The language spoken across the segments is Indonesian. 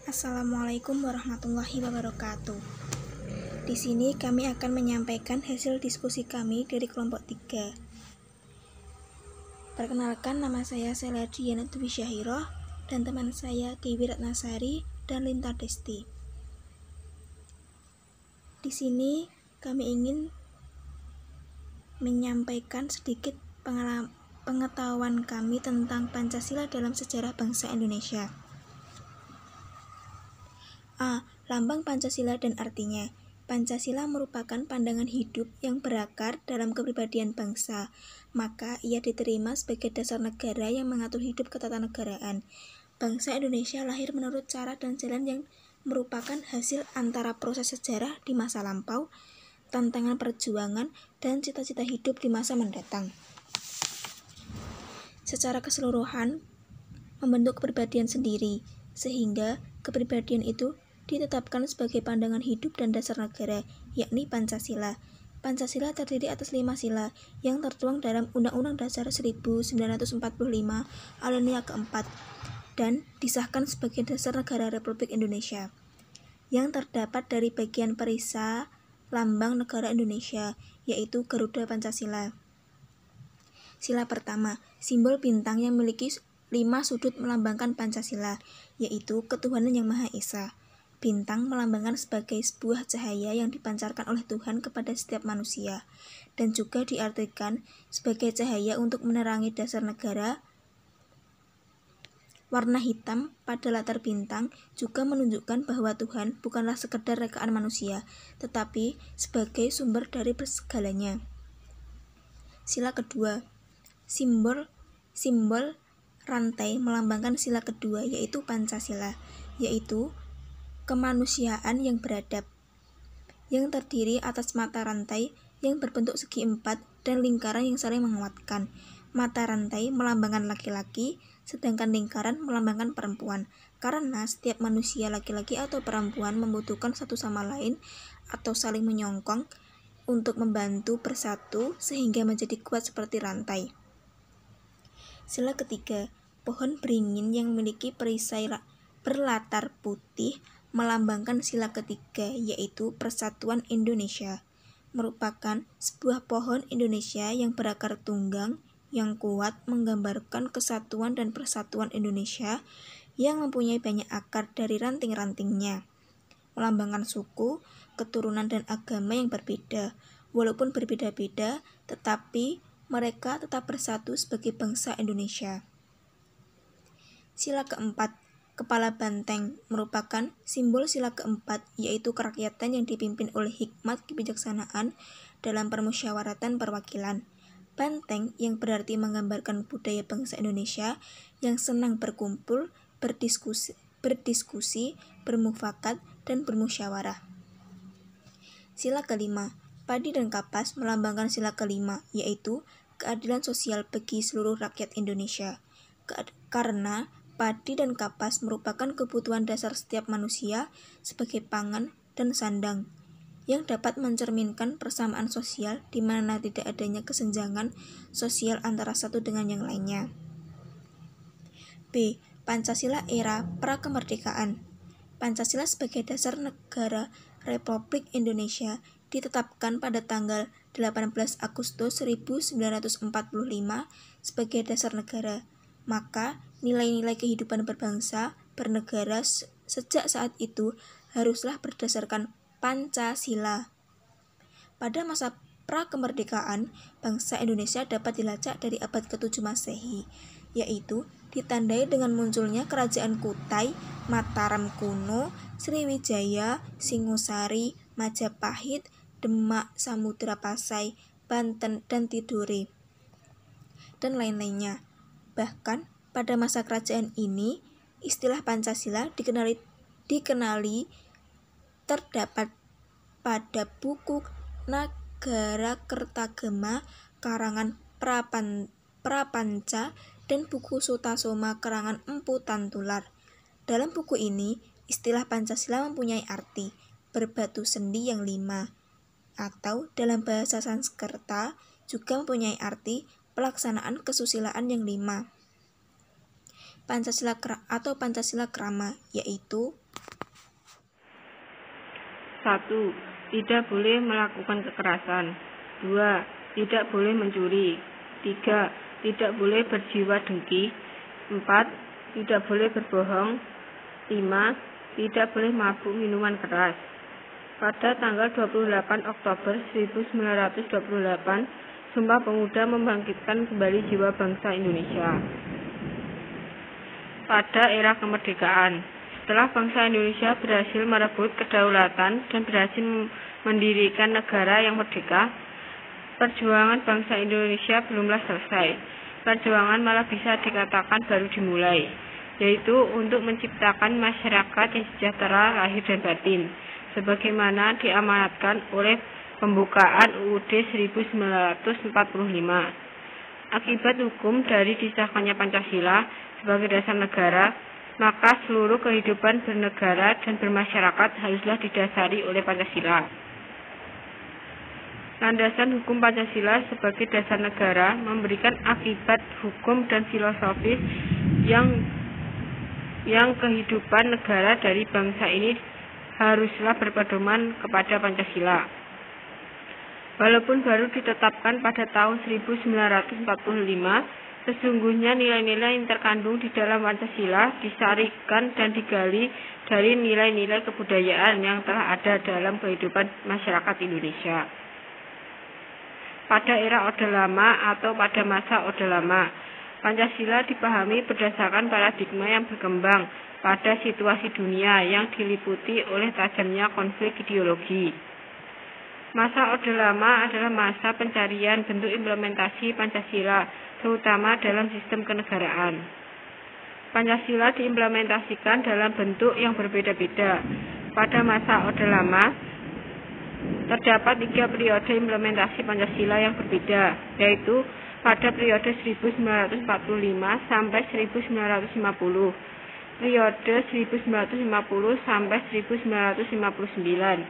Assalamualaikum warahmatullahi wabarakatuh. Di sini kami akan menyampaikan hasil diskusi kami dari kelompok 3. Perkenalkan, nama saya Sela Diana Dwi Syahiroh dan teman saya Dewi Ratnasari dan Linta Desti. Di sini kami ingin menyampaikan sedikit pengetahuan kami tentang Pancasila dalam sejarah bangsa Indonesia. A. Lambang Pancasila dan artinya. Pancasila merupakan pandangan hidup yang berakar dalam kepribadian bangsa, maka ia diterima sebagai dasar negara yang mengatur hidup ketatanegaraan. Bangsa Indonesia lahir menurut cara dan jalan yang merupakan hasil antara proses sejarah di masa lampau, tantangan perjuangan, dan cita-cita hidup di masa mendatang. Secara keseluruhan, membentuk kepribadian sendiri, sehingga kepribadian itu ditetapkan sebagai pandangan hidup dan dasar negara, yakni Pancasila. Pancasila terdiri atas 5 sila yang tertuang dalam Undang-Undang Dasar 1945 alinea keempat dan disahkan sebagai dasar negara Republik Indonesia, yang terdapat dari bagian perisai lambang negara Indonesia, yaitu Garuda Pancasila. Sila pertama, simbol bintang yang memiliki 5 sudut melambangkan Pancasila, yaitu ketuhanan yang Maha Esa. Bintang melambangkan sebagai sebuah cahaya yang dipancarkan oleh Tuhan kepada setiap manusia, dan juga diartikan sebagai cahaya untuk menerangi dasar negara. Warna hitam pada latar bintang juga menunjukkan bahwa Tuhan bukanlah sekedar rekaan manusia, tetapi sebagai sumber dari segalanya. Sila kedua, simbol rantai melambangkan sila kedua, yaitu Pancasila, yaitu kemanusiaan yang beradab, yang terdiri atas mata rantai yang berbentuk segi empat dan lingkaran yang saling menguatkan. Mata rantai melambangkan laki-laki, sedangkan lingkaran melambangkan perempuan, karena setiap manusia laki-laki atau perempuan membutuhkan satu sama lain atau saling menyongkong untuk membantu bersatu sehingga menjadi kuat seperti rantai. Sila ketiga, pohon beringin yang memiliki perisai berlatar putih melambangkan sila ketiga, yaitu Persatuan Indonesia, merupakan sebuah pohon Indonesia yang berakar tunggang yang kuat, menggambarkan kesatuan dan persatuan Indonesia yang mempunyai banyak akar dari ranting-rantingnya, melambangkan suku, keturunan, dan agama yang berbeda. Walaupun berbeda-beda, tetapi mereka tetap bersatu sebagai bangsa Indonesia. Sila keempat, kepala banteng, merupakan simbol sila keempat, yaitu kerakyatan yang dipimpin oleh hikmat kebijaksanaan dalam permusyawaratan perwakilan. Banteng yang berarti menggambarkan budaya bangsa Indonesia yang senang berkumpul, berdiskusi, bermufakat, dan bermusyawarah. Sila kelima, padi dan kapas melambangkan sila kelima, yaitu keadilan sosial bagi seluruh rakyat Indonesia. Karena padi dan kapas merupakan kebutuhan dasar setiap manusia sebagai pangan dan sandang, yang dapat mencerminkan persamaan sosial di mana tidak adanya kesenjangan sosial antara satu dengan yang lainnya. B. Pancasila era prakemerdekaan. Pancasila sebagai dasar negara Republik Indonesia ditetapkan pada tanggal 18 Agustus 1945 sebagai dasar negara. Maka nilai-nilai kehidupan berbangsa, bernegara sejak saat itu haruslah berdasarkan Pancasila. Pada masa prakemerdekaan, bangsa Indonesia dapat dilacak dari abad ke-7 Masehi, yaitu ditandai dengan munculnya kerajaan Kutai, Mataram kuno, Sriwijaya, Singosari, Majapahit, Demak, Samudra Pasai, Banten, dan Tidore, dan lain-lainnya. Bahkan pada masa kerajaan ini, istilah Pancasila dikenali terdapat pada buku Nagarakertagama karangan Prapanca dan buku Sutasoma karangan Empu Tantular. Dalam buku ini, istilah Pancasila mempunyai arti berbatu sendi yang 5, atau dalam bahasa Sanskerta juga mempunyai arti pelaksanaan kesusilaan yang 5. Pancasila atau Pancasila Krama, yaitu 1. Tidak boleh melakukan kekerasan. 2. Tidak boleh mencuri. 3. Tidak boleh berjiwa dengki. 4. Tidak boleh berbohong. 5. Tidak boleh mabuk minuman keras. Pada tanggal 28 Oktober 1928, Sumpah Pemuda membangkitkan kembali jiwa bangsa Indonesia. Pada era kemerdekaan, setelah bangsa Indonesia berhasil merebut kedaulatan dan berhasil mendirikan negara yang merdeka, perjuangan bangsa Indonesia belumlah selesai. Perjuangan malah bisa dikatakan baru dimulai, yaitu untuk menciptakan masyarakat yang sejahtera lahir dan batin, sebagaimana diamanatkan oleh pembukaan UUD 1945. Akibat hukum dari disahkannya Pancasila sebagai dasar negara, maka seluruh kehidupan bernegara dan bermasyarakat haruslah didasari oleh Pancasila. Landasan hukum Pancasila sebagai dasar negara memberikan akibat hukum dan filosofis yang kehidupan negara dari bangsa ini haruslah berpedoman kepada Pancasila. Walaupun baru ditetapkan pada tahun 1945, sesungguhnya nilai-nilai yang terkandung di dalam Pancasila disarikan dan digali dari nilai-nilai kebudayaan yang telah ada dalam kehidupan masyarakat Indonesia. Pada era Orde Lama atau pada masa Orde Lama, Pancasila dipahami berdasarkan paradigma yang berkembang pada situasi dunia yang diliputi oleh tajamnya konflik ideologi. Masa Orde Lama adalah masa pencarian bentuk implementasi Pancasila, terutama dalam sistem kenegaraan. Pancasila diimplementasikan dalam bentuk yang berbeda-beda. Pada masa Orde Lama, terdapat 3 periode implementasi Pancasila yang berbeda, yaitu pada periode 1945 sampai 1950, periode 1950 sampai 1959,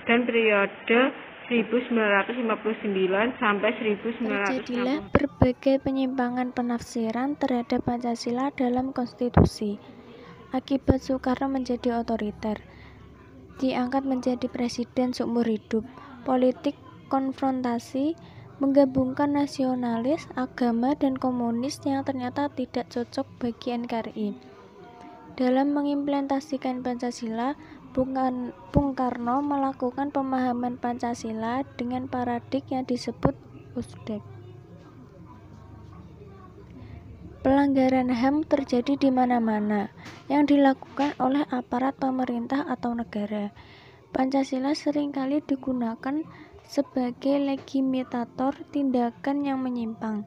dan periode 1959 sampai 1960. Terjadilah berbagai penyimpangan penafsiran terhadap Pancasila dalam konstitusi. Akibat Soekarno menjadi otoriter, diangkat menjadi presiden seumur hidup. Politik konfrontasi menggabungkan nasionalis, agama, dan komunis yang ternyata tidak cocok bagi NKRI. Dalam mengimplementasikan Pancasila, Bung Karno melakukan pemahaman Pancasila dengan paradigma yang disebut USDEK. Pelanggaran HAM terjadi di mana-mana yang dilakukan oleh aparat pemerintah atau negara. Pancasila seringkali digunakan sebagai legitimator tindakan yang menyimpang.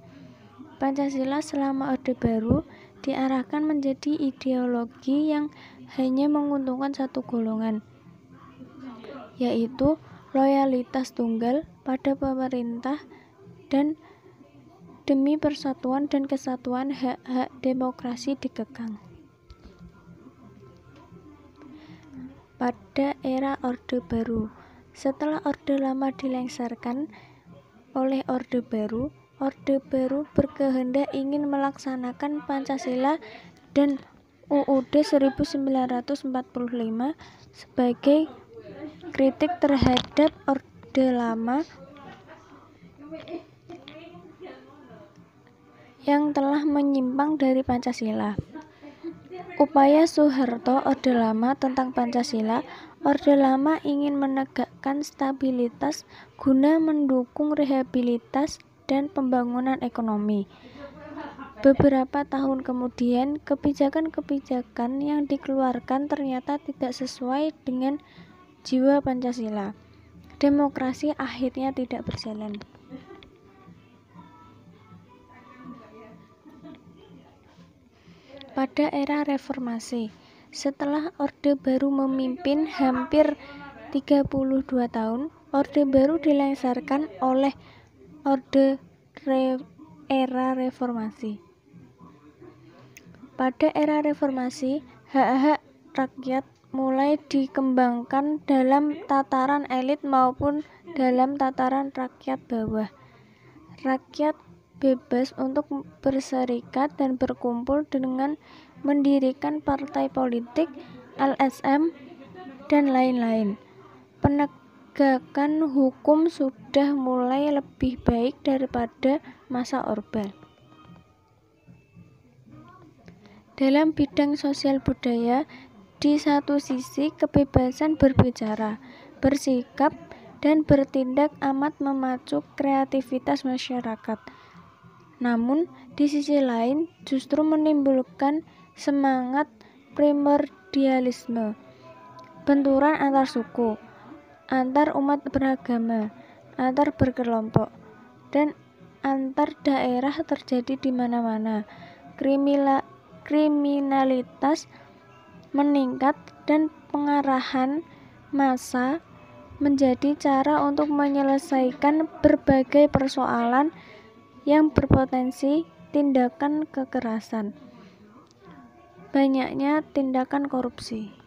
Pancasila selama Orde Baru diarahkan menjadi ideologi yang hanya menguntungkan satu golongan, yaitu loyalitas tunggal pada pemerintah dan demi persatuan dan kesatuan hak-hak demokrasi dikekang. Pada era Orde Baru, setelah Orde Lama dilengsarkan oleh Orde Baru berkehendak ingin melaksanakan Pancasila dan UUD 1945 sebagai kritik terhadap Orde Lama yang telah menyimpang dari Pancasila. Upaya Soeharto Orde Lama tentang Pancasila. Orde Lama ingin menegakkan stabilitas guna mendukung rehabilitas dan pembangunan ekonomi. Beberapa tahun kemudian, kebijakan-kebijakan yang dikeluarkan ternyata tidak sesuai dengan jiwa Pancasila. Demokrasi akhirnya tidak berjalan. Pada era reformasi, setelah Orde Baru memimpin hampir 32 tahun, Orde Baru dilengsarkan oleh era reformasi. Pada era reformasi, hak-hak rakyat mulai dikembangkan dalam tataran elit maupun dalam tataran rakyat bawah. Rakyat bebas untuk berserikat dan berkumpul dengan mendirikan partai politik, LSM, dan lain-lain. penegakan hukum sudah mulai lebih baik daripada masa Orba. Dalam bidang sosial budaya, di satu sisi kebebasan berbicara, bersikap, dan bertindak amat memacu kreativitas masyarakat. Namun, di sisi lain justru menimbulkan semangat primordialisme, benturan antar suku, antar umat beragama, antar berkelompok, dan antar daerah terjadi di mana-mana. Kriminalitas meningkat dan pengarahan massa menjadi cara untuk menyelesaikan berbagai persoalan yang berpotensi tindakan kekerasan. Banyaknya tindakan korupsi.